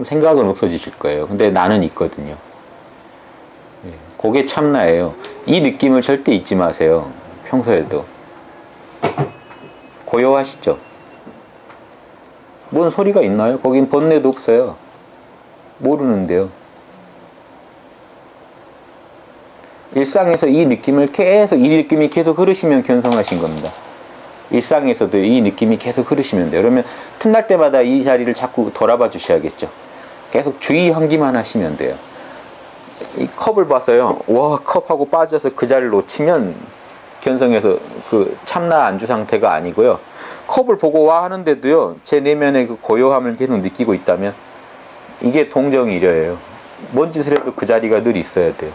생각은 없어지실 거예요. 근데 나는 있거든요. 그게 참나예요. 이 느낌을 절대 잊지 마세요. 평소에도. 고요하시죠? 뭔 소리가 있나요? 거긴 번뇌도 없어요. 모르는데요. 일상에서 이 느낌을 계속, 이 느낌이 계속 흐르시면 견성하신 겁니다. 일상에서도 이 느낌이 계속 흐르시면 돼요. 그러면 틈날 때마다 이 자리를 자꾸 돌아봐 주셔야겠죠. 계속 주의 환기만 하시면 돼요. 이 컵을 봐서요, 와, 컵하고 빠져서 그 자리를 놓치면 견성에서 그 참나 안주 상태가 아니고요. 컵을 보고 와 하는데도요, 제 내면의 그 고요함을 계속 느끼고 있다면 이게 동정이려예요. 뭔 짓을 해도 그 자리가 늘 있어야 돼요.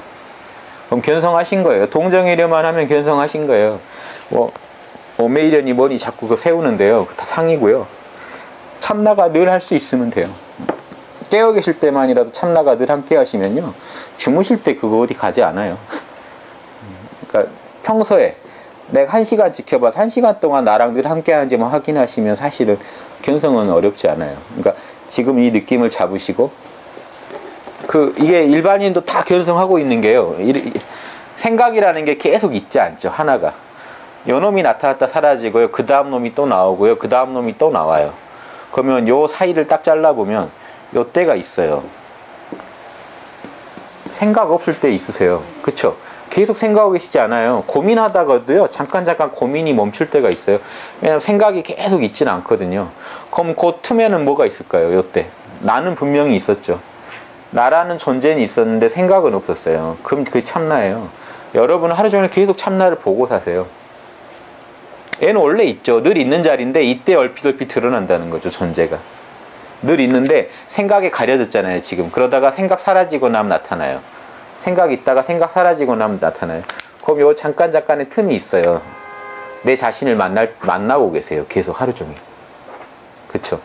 그럼 견성하신 거예요. 동정이려만 하면 견성하신 거예요. 매일연이 뭐니 자꾸 그거 세우는데요. 다 상이고요. 참나가 늘 할 수 있으면 돼요. 깨어 계실 때만이라도 참나가 늘 함께 하시면요, 주무실 때 그거 어디 가지 않아요. 그러니까 평소에 내가 1시간 지켜봐서 1시간 동안 나랑 늘 함께 하는지만 확인하시면 사실은 견성은 어렵지 않아요. 그러니까 지금 이 느낌을 잡으시고, 이게 일반인도 다 견성하고 있는 게요, 생각이라는 게 계속 있지 않죠. 하나가 요 놈이 나타났다 사라지고요, 그 다음 놈이 또 나오고요, 그 다음 놈이 또 나와요. 그러면 요 사이를 딱 잘라보면 요 때가 있어요. 생각 없을 때 있으세요. 그쵸? 계속 생각하고 계시지 않아요. 고민하다가도요, 잠깐 고민이 멈출 때가 있어요. 왜냐면 생각이 계속 있지는 않거든요. 그럼 그 틈에는 뭐가 있을까요? 요때 나는 분명히 있었죠. 나라는 존재는 있었는데 생각은 없었어요. 그럼 그게 참나예요. 여러분은 하루 종일 계속 참나를 보고 사세요. 얘는 원래 있죠. 늘 있는 자리인데 이때 얼핏 드러난다는 거죠. 존재가 늘 있는데 생각에 가려졌잖아요 지금. 그러다가 생각 사라지고 나면 나타나요. 생각 있다가 생각 사라지고 나면 나타나요. 그럼 요 잠깐의 틈이 있어요. 내 자신을 만나고 계세요. 계속 하루 종일. 그쵸?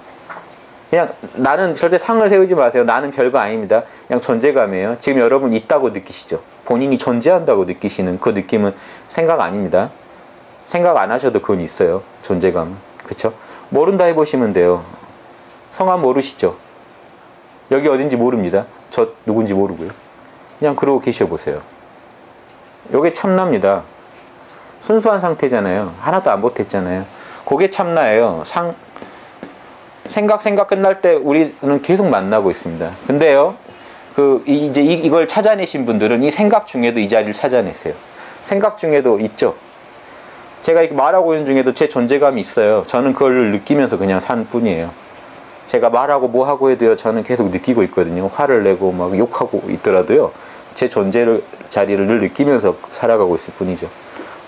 그냥 나는 절대 상을 세우지 마세요. 나는 별거 아닙니다. 그냥 존재감이에요. 지금 여러분 있다고 느끼시죠? 본인이 존재한다고 느끼시는 그 느낌은 생각 아닙니다. 생각 안 하셔도 그건 있어요. 존재감은. 그쵸? 모른다 해보시면 돼요. 성함 모르시죠? 여기 어딘지 모릅니다. 저 누군지 모르고요. 그냥 그러고 계셔보세요. 요게 참나입니다. 순수한 상태잖아요. 하나도 안 보탰잖아요. 그게 참나예요. 생각 끝날 때 우리는 계속 만나고 있습니다. 근데요, 이제 이걸 찾아내신 분들은 이 생각 중에도 이 자리를 찾아내세요. 생각 중에도 있죠. 제가 이렇게 말하고 있는 중에도 제 존재감이 있어요. 저는 그걸 느끼면서 그냥 산 뿐이에요. 제가 말하고 뭐 하고 해도요, 저는 계속 느끼고 있거든요. 화를 내고 막 욕하고 있더라도요, 제 자리를 늘 느끼면서 살아가고 있을 뿐이죠.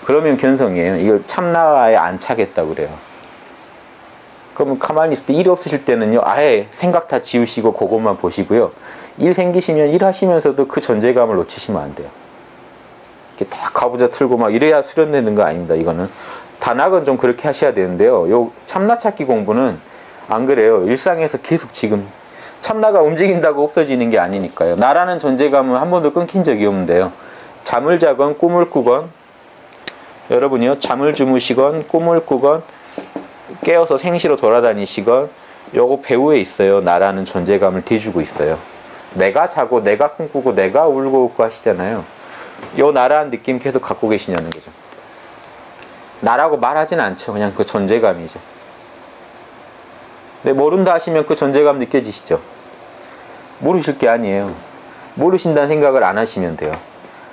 그러면 견성이에요. 이걸 참나에 안차겠다고 그래요. 그러면 가만히 있을 때 일 없으실 때는요, 아예 생각 다 지우시고 그것만 보시고요. 일 생기시면 일 하시면서도 그 존재감을 놓치시면 안 돼요. 이렇게 다 가부좌 틀고 막 이래야 수련되는 거 아닙니다. 이거는 단학은 좀 그렇게 하셔야 되는데요. 요 참나 찾기 공부는 안 그래요. 일상에서 계속 지금 참나가 움직인다고 없어지는 게 아니니까요. 나라는 존재감은 한 번도 끊긴 적이 없는데요. 잠을 자건 꿈을 꾸건, 여러분이요, 잠을 주무시건 꿈을 꾸건 깨어서 생시로 돌아다니시건, 요거 배후에 있어요. 나라는 존재감을 대주고 있어요. 내가 자고 내가 꿈꾸고 내가 울고 웃고 하시잖아요. 요 나라는 느낌 계속 갖고 계시냐는 거죠. 나라고 말하진 않죠. 그냥 그 존재감이죠. 근데 모른다 하시면 그 존재감 느껴지시죠? 모르실 게 아니에요. 모르신다는 생각을 안 하시면 돼요.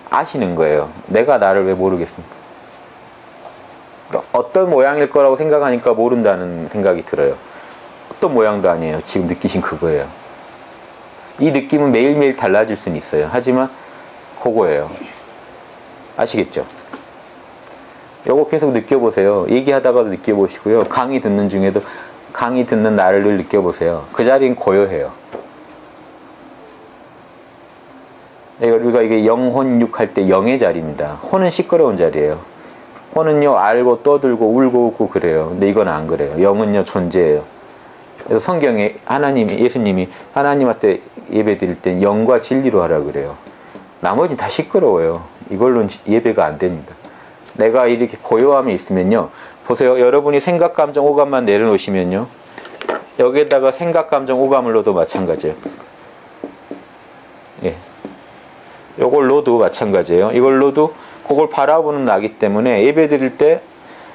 아시는 거예요. 내가 나를 왜 모르겠습니까? 그러니까 어떤 모양일 거라고 생각하니까 모른다는 생각이 들어요. 어떤 모양도 아니에요. 지금 느끼신 그거예요. 이 느낌은 매일매일 달라질 수는 있어요. 하지만 그거예요. 아시겠죠? 요거 계속 느껴보세요. 얘기하다가도 느껴보시고요. 강의 듣는 중에도 강의 듣는 나를 늘 느껴보세요. 그 자리는 고요해요. 우리가 이게 영혼육 할 때 영의 자리입니다. 혼은 시끄러운 자리예요. 혼은요, 알고 떠들고 울고 웃고 그래요. 근데 이건 안 그래요. 영은요, 존재예요. 그래서 성경에 예수님이 하나님한테 예배 드릴 땐 영과 진리로 하라 그래요. 나머지 다 시끄러워요. 이걸로는 예배가 안 됩니다. 내가 이렇게 고요함이 있으면요, 보세요. 여러분이 생각, 감정, 오감만 내려놓으시면요, 여기에다가 생각, 감정, 오감을 넣어도 마찬가지예요. 예. 요걸 넣어도 마찬가지예요. 이걸 넣어도 그걸 바라보는 나기 때문에 예배 드릴 때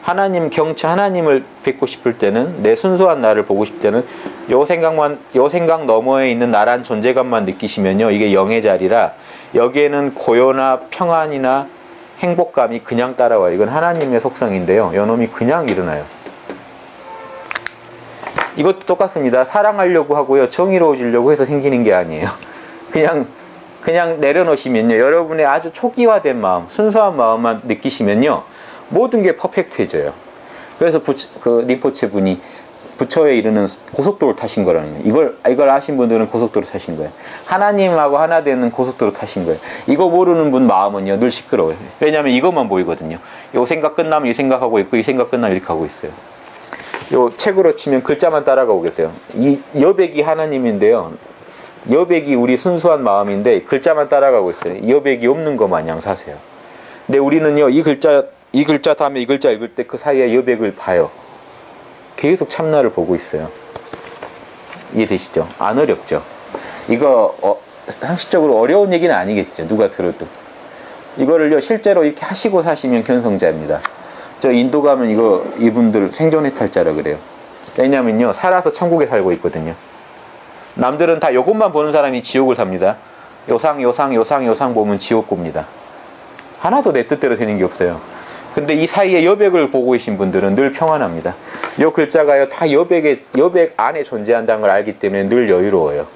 하나님 경치, 하나님을 뵙고 싶을 때는, 내 순수한 나를 보고 싶을 때는 요 생각 너머에 있는 나란 존재감만 느끼시면요, 이게 영의 자리라 여기에는 고요나 평안이나 행복감이 그냥 따라와요. 이건 하나님의 속성인데요, 요놈이 그냥 일어나요. 이것도 똑같습니다. 사랑하려고 하고요, 정의로워지려고 해서 생기는 게 아니에요. 그냥 내려놓으시면요, 여러분의 아주 초기화된 마음, 순수한 마음만 느끼시면요, 모든 게 퍼펙트해져요. 그래서 림포체 분이 부처에 이르는 고속도로 타신 거라는 거예요. 이걸 아신 분들은 고속도로 타신 거예요. 하나님하고 하나 되는 고속도로 타신 거예요. 이거 모르는 분 마음은요, 늘 시끄러워요. 왜냐하면 이것만 보이거든요. 요 생각 끝나면 이 생각하고 있고, 이 생각 끝나면 이렇게 하고 있어요. 요 책으로 치면 글자만 따라가고 계세요. 이 여백이 하나님인데요, 여백이 우리 순수한 마음인데 글자만 따라가고 있어요. 여백이 없는 것 마냥 사세요. 근데 우리는요, 이 글자 다음에 이 글자 읽을 때 그 사이에 여백을 봐요. 계속 참나를 보고 있어요. 이해되시죠? 안 어렵죠? 이거 상식적으로 어려운 얘기는 아니겠죠, 누가 들어도. 이거를요, 실제로 이렇게 하시고 사시면 견성자입니다. 저 인도 가면 이분들 생존해탈자라 그래요. 왜냐면요, 살아서 천국에 살고 있거든요. 남들은 다 요것만 보는 사람이 지옥을 삽니다. 요상 보면 지옥 봅니다. 하나도 내 뜻대로 되는 게 없어요. 근데 이 사이에 여백을 보고 계신 분들은 늘 평안합니다. 요 글자가요, 다 여백 안에 존재한다는 걸 알기 때문에 늘 여유로워요.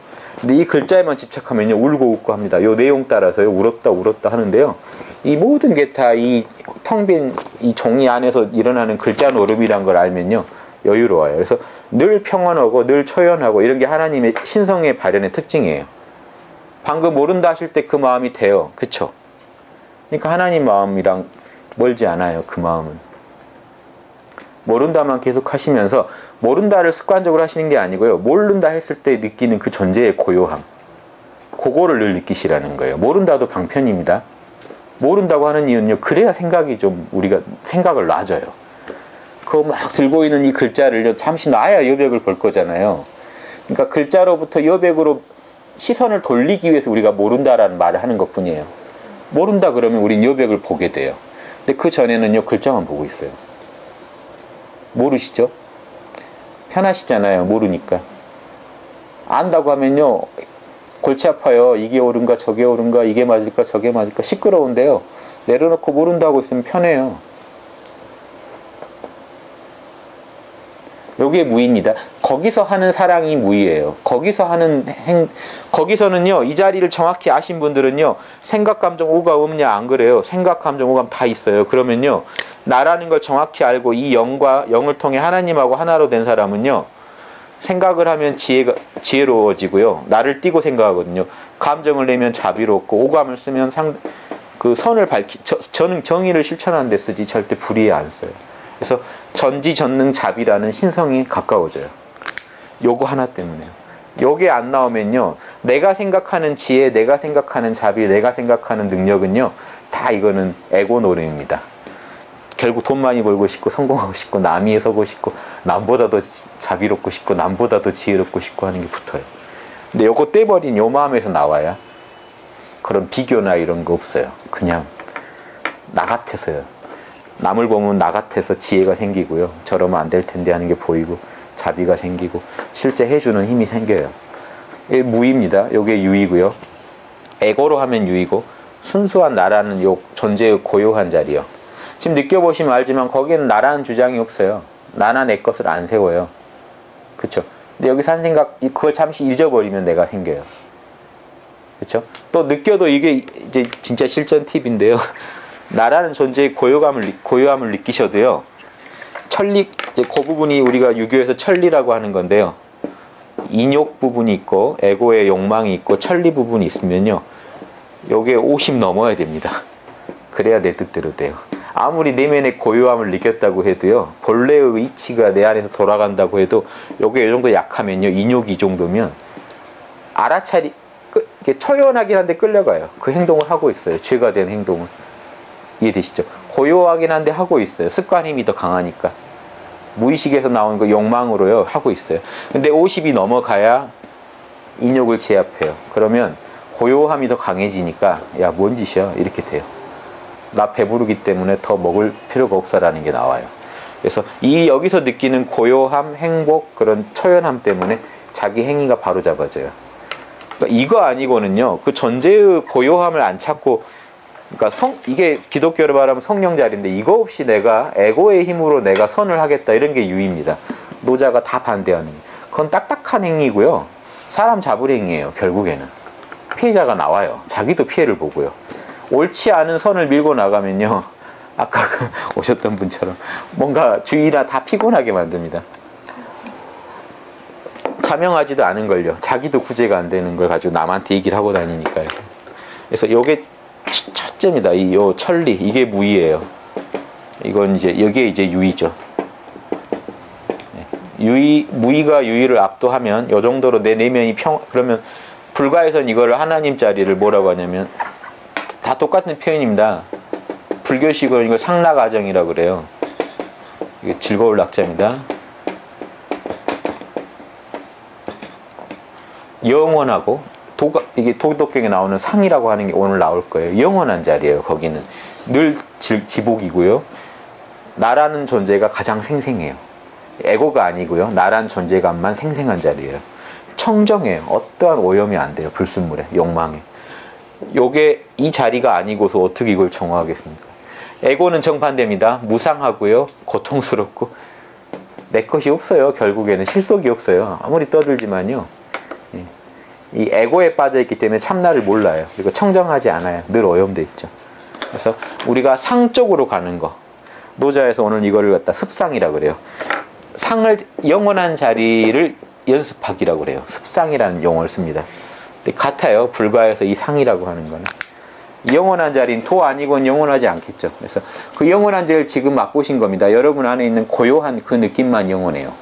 근데 이 글자에만 집착하면요, 울고 웃고 합니다. 요 내용 따라서요, 울었다 하는데요, 이 모든 게 다 이 텅 빈 이 종이 안에서 일어나는 글자 노름이란 걸 알면요, 여유로워요. 그래서 늘 평안하고 늘 초연하고, 이런 게 하나님의 신성의 발현의 특징이에요. 방금 모른다 하실 때 그 마음이 돼요. 그쵸? 그러니까 하나님 마음이랑 멀지 않아요, 그 마음은. 모른다만 계속 하시면서, 모른다를 습관적으로 하시는 게 아니고요, 모른다 했을 때 느끼는 그 존재의 고요함, 그거를 늘 느끼시라는 거예요. 모른다도 방편입니다. 모른다고 하는 이유는요, 그래야 생각이 좀, 우리가 생각을 놔줘요. 그거 막 들고 있는 이 글자를 잠시 놔야 여백을 볼 거잖아요. 그러니까 글자로부터 여백으로 시선을 돌리기 위해서 우리가 모른다라는 말을 하는 것 뿐이에요. 모른다 그러면 우린 여백을 보게 돼요. 근데 그 전에는요, 글자만 보고 있어요. 모르시죠? 편하시잖아요, 모르니까. 안다고 하면요, 골치 아파요. 이게 옳은가 저게 옳은가, 이게 맞을까 저게 맞을까, 시끄러운데요, 내려놓고 모른다고 있으면 편해요. 요게 무입니다. 거기서 하는 사랑이 무이에요. 거기서는요, 이 자리를 정확히 아신 분들은요, 생각, 감정, 오감 없냐, 안 그래요. 생각, 감정, 오감 다 있어요. 그러면요, 나라는 걸 정확히 알고 이 영을 통해 하나님하고 하나로 된 사람은요, 생각을 하면 지혜로워지고요, 나를 띄고 생각하거든요. 감정을 내면 자비롭고, 오감을 쓰면 선을 저는 정의를 실천하는 데 쓰지 절대 불의에 안 써요. 그래서 전지전능자비라는 신성이 가까워져요. 요거 하나 때문에요. 요게 안 나오면요, 내가 생각하는 지혜, 내가 생각하는 자비, 내가 생각하는 능력은요, 다 이거는 에고 노래입니다. 결국 돈 많이 벌고 싶고, 성공하고 싶고, 남 위에 서고 싶고, 남보다 더 자비롭고 싶고, 남보다 더 지혜롭고 싶고 하는 게 붙어요. 근데 요거 떼버린 요 마음에서 나와야 그런 비교나 이런 거 없어요. 그냥 나 같아서요. 남을 보면 나 같아서 지혜가 생기고요, 저러면 안 될 텐데 하는 게 보이고, 자비가 생기고, 실제 해주는 힘이 생겨요. 이게 무입니다. 요게 유이고요. 에고로 하면 유이고, 순수한 나라는 요 존재의 고요한 자리요. 지금 느껴보시면 알지만 거기에는 나라는 주장이 없어요. 나나 내 것을 안 세워요. 그쵸? 근데 여기서 한 생각, 그걸 잠시 잊어버리면 내가 생겨요. 그쵸? 또 느껴도 이게 이제 진짜 실전 팁인데요. 나라는 존재의 고요함을 느끼셔도요, 이제 그 부분이 우리가 유교에서 천리라고 하는 건데요, 인욕 부분이 있고, 에고의 욕망이 있고, 천리 부분이 있으면요, 요게 50 넘어야 됩니다. 그래야 내 뜻대로 돼요. 아무리 내면의 고요함을 느꼈다고 해도요, 본래의 이치가 내 안에서 돌아간다고 해도, 요게 이 정도 약하면요, 인욕이 이 정도면, 이게 초연하긴 한데 끌려가요. 그 행동을 하고 있어요. 죄가 된 행동을. 이해되시죠? 고요하긴 한데 하고 있어요. 습관 힘이 더 강하니까. 무의식에서 나오는 거 욕망으로요 하고 있어요. 근데 50이 넘어가야 인욕을 제압해요. 그러면 고요함이 더 강해지니까 야, 뭔 짓이야 이렇게 돼요. 나 배부르기 때문에 더 먹을 필요가 없어라는 게 나와요. 그래서 이 여기서 느끼는 고요함, 행복, 그런 초연함 때문에 자기 행위가 바로 잡아져요. 그러니까 이거 아니고는요, 그 전제의 고요함을 안 찾고, 그러니까 이게 기독교로 말하면 성령 자리인데, 이거 없이 내가 에고의 힘으로 내가 선을 하겠다 이런 게 유입니다. 노자가 다 반대하는. 그건 딱딱한 행위고요. 사람 잡을 행위예요. 결국에는 피해자가 나와요. 자기도 피해를 보고요. 옳지 않은 선을 밀고 나가면요, 아까 오셨던 분처럼 뭔가 주위나 다 피곤하게 만듭니다. 자명하지도 않은 걸요. 자기도 구제가 안 되는 걸 가지고 남한테 얘기를 하고 다니니까요. 그래서 요게 첫째입니다. 요 천리, 이게 무의예요. 이건 이제 여기에 이제 유의죠. 무의가 유의를 압도하면 요 정도로 내 내면이 그러면 불가에선 이거를 하나님 자리를 뭐라고 하냐면 다 똑같은 표현입니다. 불교식으로 이걸 상락아정이라고 그래요. 이게 즐거울 낙자입니다. 영원하고 이게 도덕경에 나오는 상이라고 하는 게 오늘 나올 거예요. 영원한 자리예요. 거기는 늘 지복이고요. 나라는 존재가 가장 생생해요. 에고가 아니고요. 나란 존재감만 생생한 자리예요. 청정해요. 어떠한 오염이 안 돼요. 불순물에, 욕망에. 요게 이 자리가 아니고서 어떻게 이걸 정화하겠습니까? 에고는 정반대입니다. 무상하고요. 고통스럽고 내 것이 없어요. 결국에는 실속이 없어요. 아무리 떠들지만요. 이 에고에 빠져있기 때문에 참나를 몰라요. 그리고 청정하지 않아요. 늘 오염돼 있죠. 그래서 우리가 상 쪽으로 가는 거. 노자에서 오늘 이거를 갖다 습상이라고 그래요. 상을, 영원한 자리를 연습하기라고 그래요. 습상이라는 용어를 씁니다. 근데 같아요. 불가에서 이 상이라고 하는 거는. 영원한 자리는 도 아니고는 영원하지 않겠죠. 그래서 그 영원한 자리를 지금 맛보신 겁니다. 여러분 안에 있는 고요한 그 느낌만 영원해요.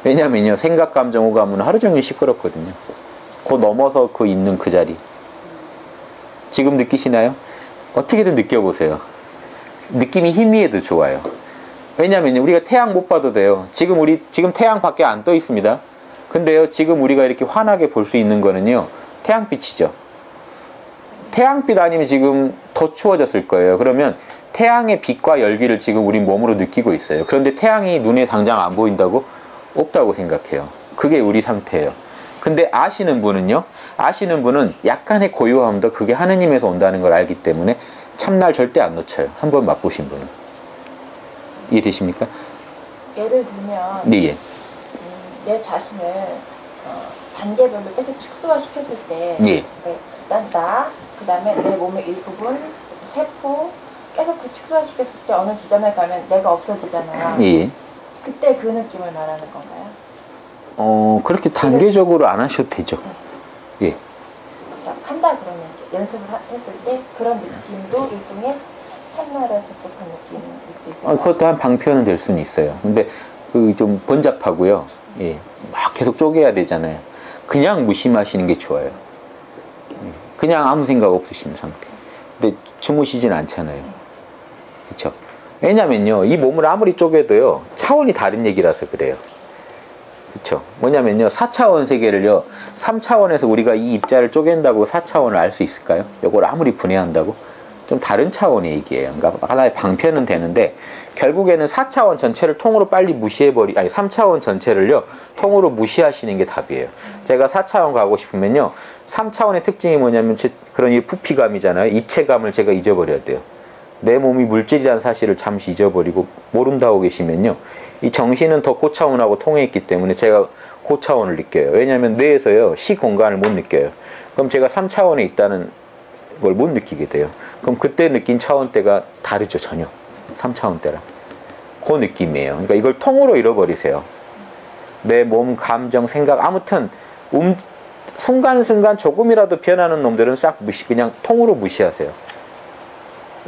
왜냐면요, 생각, 감정, 오감은 하루 종일 시끄럽거든요. 그 넘어서 그 있는 그 자리. 지금 느끼시나요? 어떻게든 느껴보세요. 느낌이 희미해도 좋아요. 왜냐면 우리가 태양 못 봐도 돼요. 지금 태양 밖에 안 떠 있습니다. 근데요, 지금 우리가 이렇게 환하게 볼 수 있는 거는요, 태양빛이죠. 태양빛 아니면 지금 더 추워졌을 거예요. 그러면 태양의 빛과 열기를 지금 우리 몸으로 느끼고 있어요. 그런데 태양이 눈에 당장 안 보인다고? 없다고 생각해요. 그게 우리 상태예요. 근데 아시는 분은요, 아시는 분은 약간의 고요함도 그게 하느님에서 온다는 걸 알기 때문에 참날 절대 안 놓쳐요. 한번 맛보신 분은. 이해되십니까? 예를 들면 네, 내 자신을 단계별로 계속 축소화시켰을 때 예. 일단 나, 그 다음에 내 몸의 일부분, 세포 계속 그 축소화시켰을 때 어느 지점에 가면 내가 없어지잖아요. 예. 그때 그 느낌을 말하는 건가요? 그렇게 단계적으로 안 하셔도 되죠. 예. 한다 그러면 이제 연습을 했을 때 그런 느낌도 일종의 참나를 접속한 느낌일 수 있어요. 그것도 한 방편은 될 수는 있어요. 근데 그 좀 번잡하고요. 예. 막 계속 쪼개야 되잖아요. 그냥 무심하시는 게 좋아요. 그냥 아무 생각 없으신 상태. 근데 주무시진 않잖아요. 그쵸? 왜냐면요, 이 몸을 아무리 쪼개도요, 차원이 다른 얘기라서 그래요. 그쵸? 뭐냐면요, 4차원 세계를요, 3차원에서 우리가 이 입자를 쪼갠다고 4차원을 알 수 있을까요? 요걸 아무리 분해한다고? 좀 다른 차원의 얘기예요. 그러니까 하나의 방편은 되는데, 결국에는 4차원 전체를 통으로 빨리 아니, 3차원 전체를요, 통으로 무시하시는 게 답이에요. 제가 4차원 가고 싶으면요, 3차원의 특징이 뭐냐면, 그런 이 부피감이잖아요. 입체감을 제가 잊어버려야 돼요. 내 몸이 물질이라는 사실을 잠시 잊어버리고 모른다고 계시면요, 이 정신은 더 고차원하고 통해있기 때문에 제가 고차원을 느껴요. 왜냐하면 뇌에서요, 시공간을 못 느껴요. 그럼 제가 3차원에 있다는 걸 못 느끼게 돼요. 그럼 그때 느낀 차원대가 다르죠, 전혀. 3차원대랑. 그 느낌이에요. 그러니까 이걸 통으로 잃어버리세요. 내 몸, 감정, 생각, 아무튼 순간순간 조금이라도 변하는 놈들은 싹 그냥 통으로 무시하세요.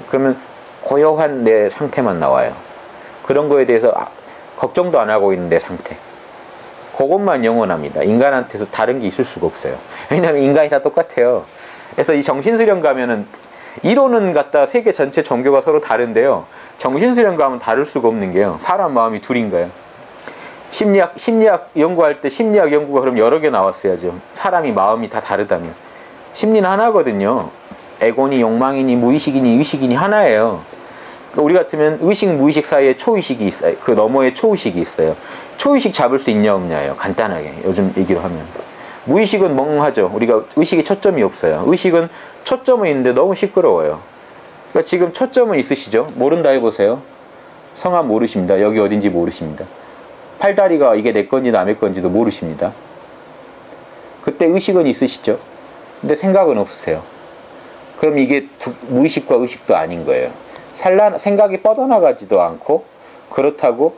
그러면 고요한 내 상태만 나와요. 그런 거에 대해서 걱정도 안 하고 있는 내 상태. 그것만 영원합니다. 인간한테서 다른 게 있을 수가 없어요. 왜냐하면 인간이 다 똑같아요. 그래서 이 정신수련 가면은 이론은 갖다 세계 전체 종교가 서로 다른데요, 정신수련 가면 다를 수가 없는 게요, 사람 마음이 둘인가요? 심리학 연구할 때 심리학 연구가 그럼 여러 개 나왔어야죠. 사람이 마음이 다 다르다면. 심리는 하나거든요. 에고니, 욕망이니, 무의식이니, 의식이니 하나예요. 그러니까 우리 같으면 의식, 무의식 사이에 초의식이 있어요. 그 너머에 초의식이 있어요. 초의식 잡을 수 있냐 없냐예요. 간단하게 요즘 얘기로 하면. 무의식은 멍하죠. 우리가 의식에 초점이 없어요. 의식은 초점은 있는데 너무 시끄러워요. 그러니까 지금 초점은 있으시죠? 모른다 해보세요. 성함 모르십니다. 여기 어딘지 모르십니다. 팔다리가 이게 내 건지 남의 건지도 모르십니다. 그때 의식은 있으시죠? 근데 생각은 없으세요. 그럼 이게 무의식과 의식도 아닌 거예요. 생각이 뻗어나가지도 않고 그렇다고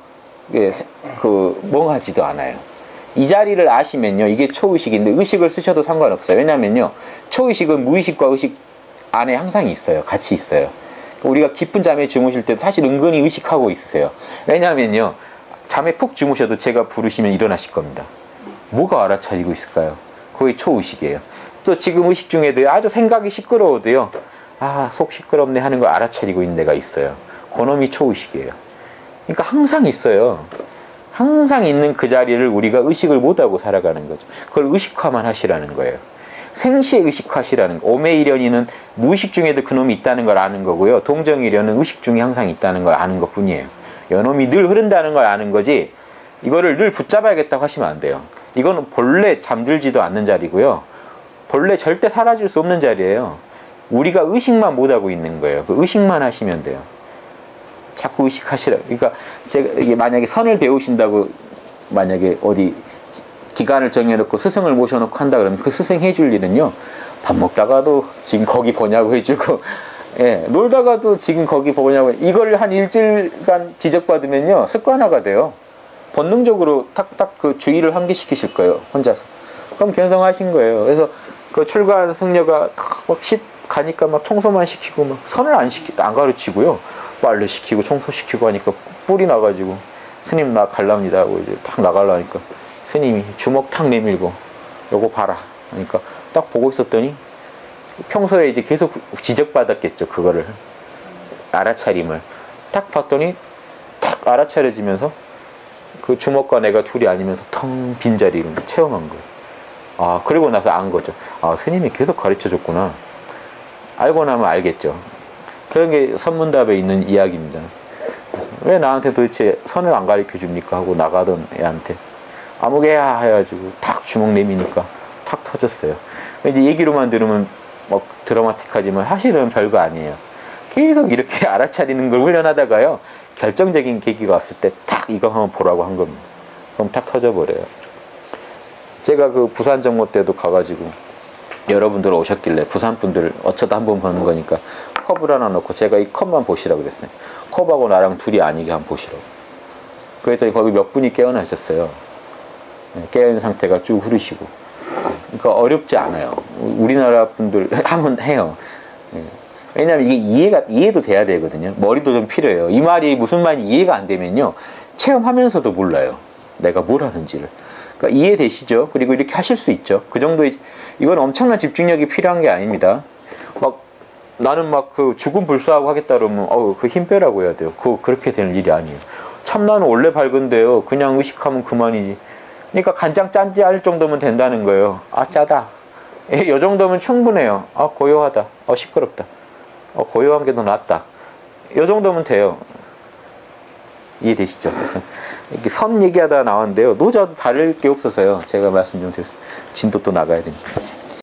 멍하지도 않아요. 이 자리를 아시면요, 이게 초의식인데 의식을 쓰셔도 상관없어요. 왜냐면요, 초의식은 무의식과 의식 안에 항상 있어요. 같이 있어요. 우리가 깊은 잠에 주무실 때도 사실 은근히 의식하고 있으세요. 왜냐면요, 잠에 푹 주무셔도 제가 부르시면 일어나실 겁니다. 뭐가 알아차리고 있을까요? 그게 초의식이에요. 또 지금 의식 중에도 아주 생각이 시끄러워도요, 아, 속 시끄럽네 하는 걸 알아차리고 있는 데가 있어요. 그놈이 초의식이에요. 그러니까 항상 있어요. 항상 있는 그 자리를 우리가 의식을 못하고 살아가는 거죠. 그걸 의식화만 하시라는 거예요. 생시에 의식화시라는 거. 오메이련이는 무의식 중에도 그놈이 있다는 걸 아는 거고요. 동정이련은 의식 중에 항상 있다는 걸 아는 것 뿐이에요. 요놈이 늘 흐른다는 걸 아는 거지, 이거를 늘 붙잡아야겠다고 하시면 안 돼요. 이거는 본래 잠들지도 않는 자리고요. 본래 절대 사라질 수 없는 자리예요. 우리가 의식만 못하고 있는 거예요. 그 의식만 하시면 돼요. 자꾸 의식하시라. 그러니까 제가 이게 만약에 선을 배우신다고 만약에 어디 기간을 정해놓고 스승을 모셔놓고 한다 그러면 그 스승 해줄 일은요, 밥 먹다가도 지금 거기 보냐고 해주고, 예, 놀다가도 지금 거기 보냐고, 이걸 한 일주일간 지적받으면요, 습관화가 돼요. 본능적으로 탁탁 그 주의를 환기시키실 거예요, 혼자서. 그럼 견성하신 거예요. 그래서 그 출가한 승려가 막 가니까 막 청소만 시키고 막 선을 안 가르치고요, 빨래 시키고 청소 시키고 하니까 뿔이 나가지고, 스님 나 갈랍니다 하고 이제 탁 나가려니까 스님이 주먹 탁 내밀고 요거 봐라 그러니까 딱 보고 있었더니 평소에 이제 계속 지적받았겠죠. 그거를 알아차림을 딱 봤더니 딱 알아차려지면서 그 주먹과 내가 둘이 아니면서 텅 빈 자리를 체험한 거예요. 아, 그리고 나서 안 거죠. 아, 스님이 계속 가르쳐 줬구나. 알고 나면 알겠죠. 그런 게 선문답에 있는 이야기입니다. 왜 나한테 도대체 선을 안 가르쳐 줍니까 하고 나가던 애한테 아무개야 해가지고 탁 주먹 내미니까 탁 터졌어요. 이제 얘기로만 들으면 막 드라마틱하지만 사실은 별거 아니에요. 계속 이렇게 알아차리는 걸 훈련하다가요, 결정적인 계기가 왔을 때 탁 이거 한번 보라고 한 겁니다. 그럼 탁 터져버려요. 제가 그 부산 정모 때도 가가지고 여러분들 오셨길래 부산 분들 어쩌다 한번 보는 거니까 컵을 하나 놓고 제가 이 컵만 보시라고 그랬어요. 컵하고 나랑 둘이 아니게 한번 보시라고. 그랬더니 거기 몇 분이 깨어나셨어요. 깨어있는 상태가 쭉 흐르시고. 그러니까 어렵지 않아요. 우리나라 분들 하면 해요. 왜냐하면 이게 이해도 돼야 되거든요. 머리도 좀 필요해요. 이 말이 무슨 말인지 이해가 안 되면요, 체험하면서도 몰라요. 내가 뭘 하는지를. 그러니까 이해되시죠? 그리고 이렇게 하실 수 있죠. 그 정도의, 이건 엄청난 집중력이 필요한 게 아닙니다. 막 나는 막 그 죽음 불사하고 하겠다 그러면 그 힘 빼라고 해야 돼요. 그렇게 되는 일이 아니에요. 참나는 원래 밝은데요, 그냥 의식하면 그만이지. 그러니까 간장 짠지 할 정도면 된다는 거예요. 아, 짜다. 이 정도면 충분해요. 아, 고요하다. 시끄럽다. 고요한 게 더 낫다. 이 정도면 돼요. 이해되시죠? 그래서 이렇게 선 얘기하다 나왔는데요, 노자도 다를 게 없어서요. 제가 말씀 좀 드렸습니다. 진도 또 나가야 됩니다.